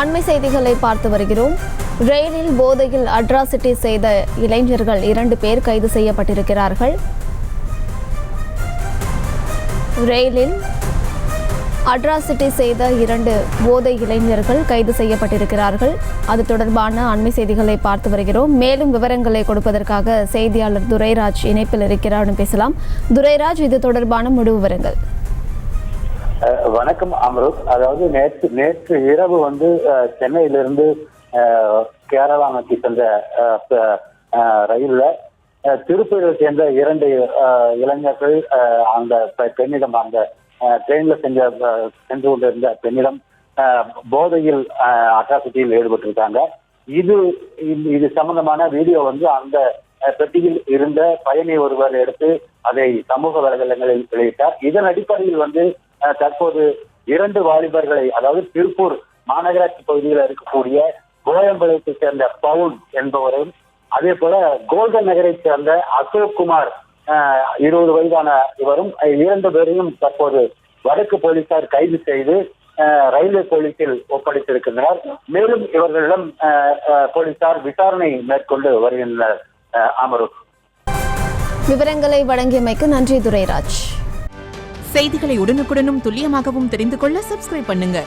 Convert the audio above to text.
அண்மை செய்திகளை பார்த்து வருகிறோம். ரயிலில் போதையில் அட்ராசிட்டி செய்த இளைஞர்கள் 2 பேர் கைது செய்யப்பட்டிருக்கிறார்கள். ரயிலில் அட்ராசிட்டி செய்த 2 போதை இளைஞர்கள் கைது செய்யப்பட்டிருக்கிறார்கள். அது தொடர்பான அண்மை செய்திகளை பார்த்து வருகிறோம். மேலும் விவரங்களை கொடுப்பதற்காக செய்தியாளர் துரைராஜ் இணைப்பில் இருக்கிறார். பேசலாம். துரைராஜ், இது தொடர்பான முழு விவரங்கள். வணக்கம் அம்ருத். அதாவது நேற்று இரவு சென்னையிலிருந்து கேரளா நோக்கி சென்ற ரயில்ல திருப்பூரை சேர்ந்த 2 இளைஞர்கள் அந்த பெண்ணிடம் அந்த ட்ரெயின்ல சென்று கொண்டிருந்த பெண்ணிடம் போதையில் அட்ராசிட்டியில் ஈடுபட்டிருக்காங்க. இது சம்பந்தமான வீடியோ அந்த பெட்டியில் இருந்த பயணி ஒருவர் எடுத்து அதை சமூக வலைதளங்களில் வெளியிட்டார். இதன் அடிப்படையில் தற்போது 2 வாலிபர்களை, அதாவது திருப்பூர் மாநகராட்சி பகுதியில் இருக்கக்கூடிய கோயம்பேட்டை சேர்ந்த பவுன் என்பவரும், அதே போல கோல்டன் நகரை சேர்ந்த அசோக் குமார் 20 வயதான இவரும் 2 பேரையும் தற்போது வடக்கு போலீசார் கைது செய்து ரயில்வே போலீசில் ஒப்படைத்திருக்கின்றனர். மேலும் இவர்களிடம் போலீசார் விசாரணை மேற்கொண்டு வருகின்றனர். அமருத், விவரங்களை வழங்கியமைக்கு நன்றி துரைராஜ். செய்திகளை உடனுக்குடனும் துல்லியமாகவும் தெரிந்து கொள்ள சப்ஸ்கிரைப் பண்ணுங்க.